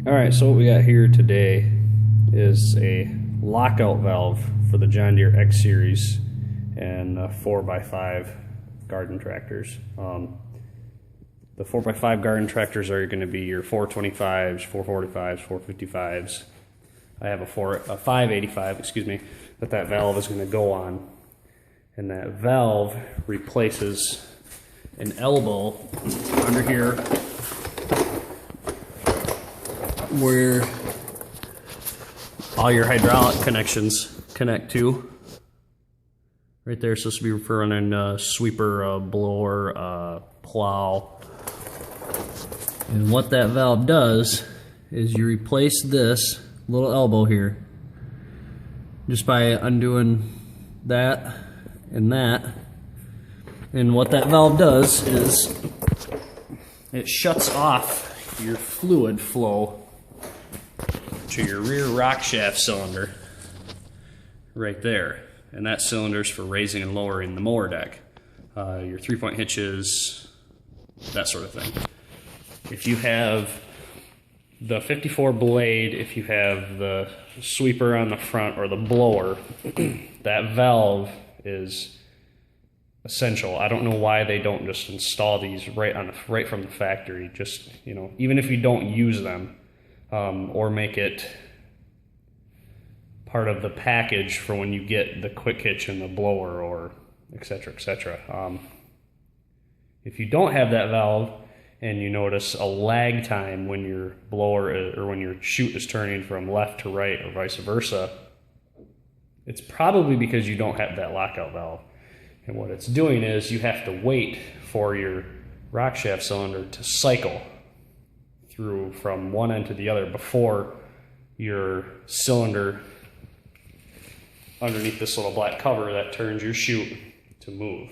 Alright, so what we got here today is a lockout valve for the John Deere X Series and 4x5 garden tractors. The 4x5 garden tractors are going to be your 425s, 445s, 455s. I have a 585, excuse me, that valve is going to go on. And that valve replaces an elbow under here where all your hydraulic connections connect to. Right there, supposed to be referring to sweeper, blower, plow. And what that valve does is you replace this little elbow here just by undoing that and that. And what that valve does is it shuts off your fluid flow to your rear rock shaft cylinder right there. And that cylinder is for raising and lowering the mower deck, your 3-point hitches, that sort of thing. If you have the 54 blade, if you have the sweeper on the front or the blower, that valve is essential. I don't know why they don't just install these right from the factory. Just, you know, even if you don't use them, or make it part of the package for when you get the quick hitch and the blower, or etc., etc. If you don't have that valve and you notice a lag time when your blower or when your chute is turning from left to right or vice versa, it's probably because you don't have that lockout valve. And what it's doing is you have to wait for your rock shaft cylinder to cycle through from one end to the other before your cylinder underneath this little black cover that turns your chute to move.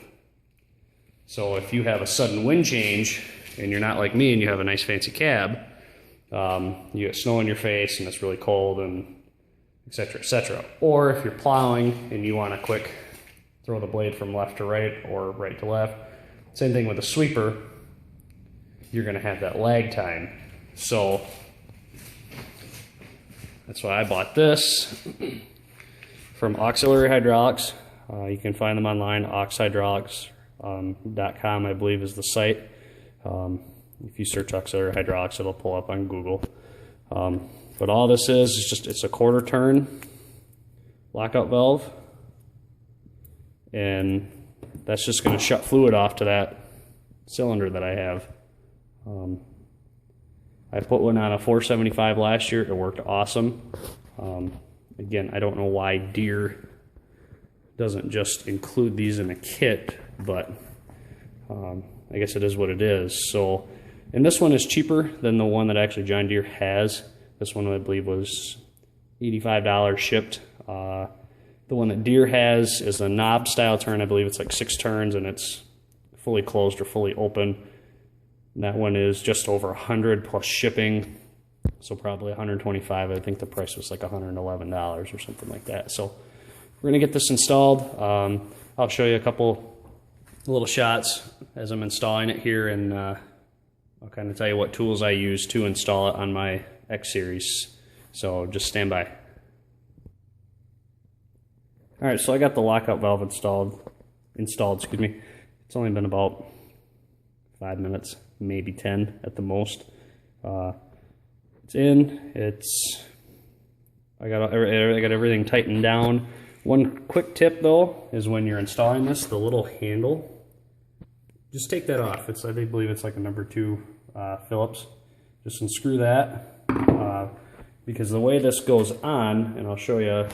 So if you have a sudden wind change and you're not like me and you have a nice fancy cab, you get snow in your face and it's really cold and etc., etc. Or if you're plowing and you want to quick throw the blade from left to right or right to left, same thing with a sweeper, you're going to have that lag time. So that's why I bought this from Auxiliary Hydraulics. You can find them online, auxhydraulics.com, I believe is the site. If you search Auxiliary Hydraulics, it'll pull up on Google. But all this is just, it's a quarter turn lockout valve, and that's just going to shut fluid off to that cylinder that I have. I put one on a 475 last year. It worked awesome. Again, I don't know why Deere doesn't just include these in a kit, but I guess it is what it is. So, and this one is cheaper than the one that actually John Deere has. This one I believe was $85 shipped. The one that Deere has is a knob style turn. I believe it's like 6 turns and it's fully closed or fully open. And that one is just over $100 plus shipping, so probably $125. I think the price was like $111 or something like that. So we're gonna get this installed. I'll show you a couple little shots as I'm installing it here, and I'll kind of tell you what tools I use to install it on my X Series. So just stand by. All right, so I got the lockout valve installed. Excuse me. It's only been about 5 minutes, maybe 10 at the most. It's in. I got everything tightened down. One quick tip though is when you're installing this, the little handle, just take that off. I believe it's like a number 2 Phillips. Just unscrew that because the way this goes on, and I'll show you.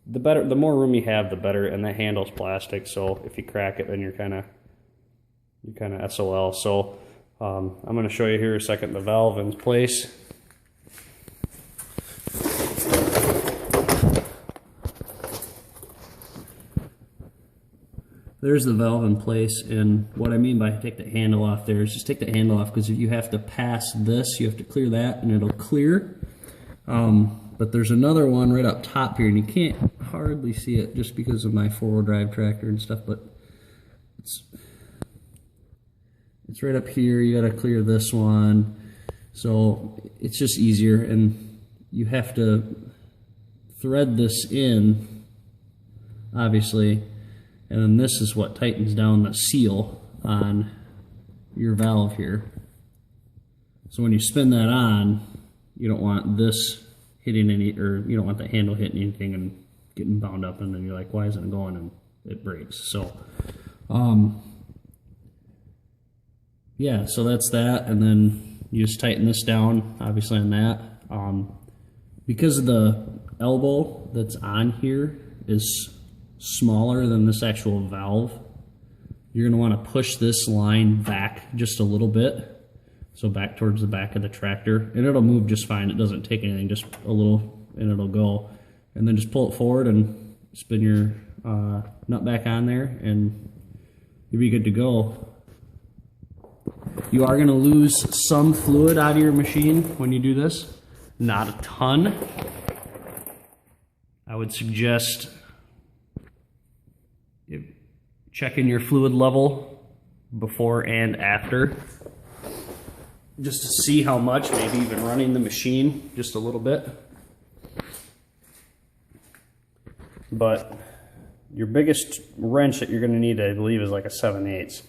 The more room you have, the better. And that handle's plastic, so if you crack it, then you're kind of SOL. So I'm going to show you here a second the valve in place. There's the valve in place, and what I mean by take the handle off there is just take the handle off, because if you have to pass this, you have to clear that, and it'll clear. But there's another one right up top here, and you can't hardly see it just because of my 4-wheel drive tractor and stuff, but it's right up here. You got to clear this one. So it's just easier, and you have to thread this in, obviously, and then this is what tightens down the seal on your valve here. So when you spin that on, you don't want this hitting any, or you don't want the handle hitting anything and getting bound up, and then you're like, why isn't it going? And it breaks. So yeah, so that's that, and then you just tighten this down, obviously, on that. Because of the elbow that's on here is smaller than this actual valve, you're going to want to push this line back just a little bit, so back towards the back of the tractor, and it'll move just fine. It doesn't take anything, just a little, and it'll go. And then just pull it forward and spin your nut back on there, and you'll be good to go. You are going to lose some fluid out of your machine when you do this. Not a ton. I would suggest checking your fluid level before and after, just to see how much, maybe even running the machine just a little bit. But your biggest wrench that you're going to need, I believe, is like a 7/8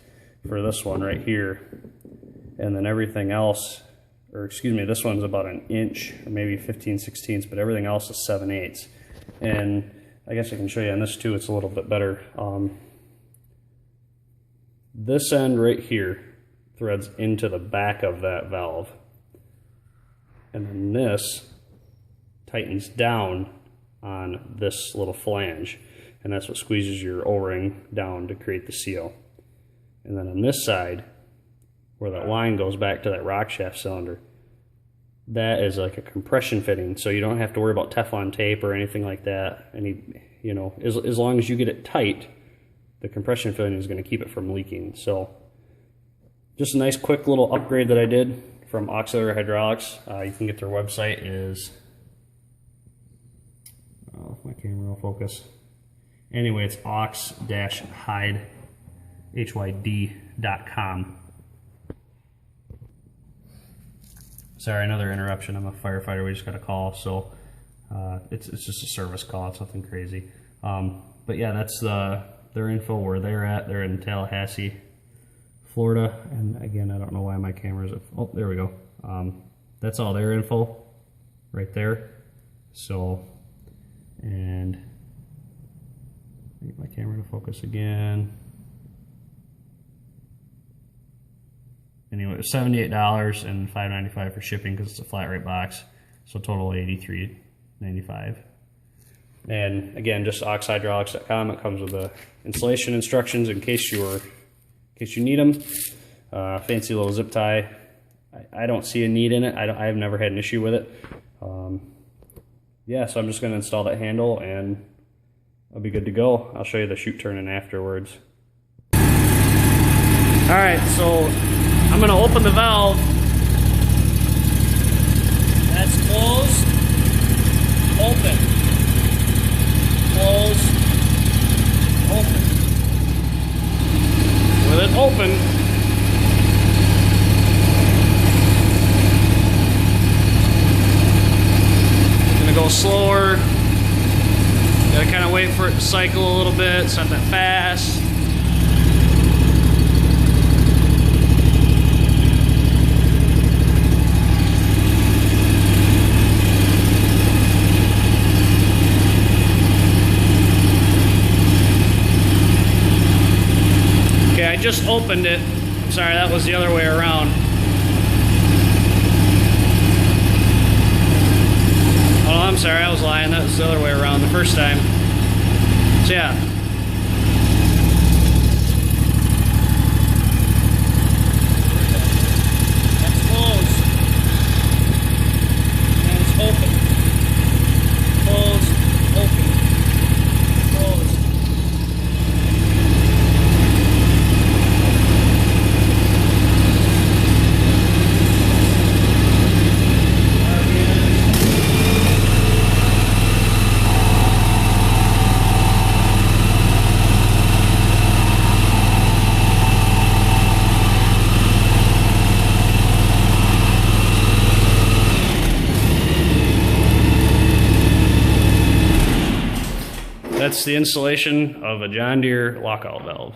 for this one right here. And then everything else, or excuse me, this one's about an inch, or maybe 15/16, but everything else is 7/8. And I guess I can show you on this too, it's a little bit better. This end right here threads into the back of that valve. And then this tightens down on this little flange. And that's what squeezes your O-ring down to create the seal. And then on this side, where that line goes back to that rock shaft cylinder, that is like a compression fitting, so you don't have to worry about Teflon tape or anything like that. You know, as long as you get it tight, the compression fitting is going to keep it from leaking. So just a nice quick little upgrade that I did from Auxiliary Hydraulics. You can get their website is, oh, if my camera will focus. Anyway, it's aux-hyd.com. Sorry, another interruption. I'm a firefighter. We just got a call, so it's just a service call. It's nothing crazy. But yeah, that's their info where they're at. They're in Tallahassee, Florida. And again, I don't know why my camera's... Oh, there we go. That's all their info right there. So, and get my camera to focus again. Anyway, it was $78 and $5.95 for shipping because it's a flat rate box. So total $83.95. And again, just auxhydraulics.com. It comes with the installation instructions in case you need them. Fancy little zip tie. I don't see a need in it. I've never had an issue with it. Yeah, so I'm just going to install that handle and I'll be good to go. I'll show you the chute turning afterwards. Alright, so I'm going to open the valve. That's closed. Open. Close. Open. With it open, I'm going to go slower. Gotta kind of wait for it to cycle a little bit. It's not that fast. Okay, I just opened it. Sorry, that was the other way around. Oh, I'm sorry, I was lying. That was the other way around the first time. So yeah. That's closed. And it's open. Closed, open, closed. that's the installation of a John Deere lockout valve.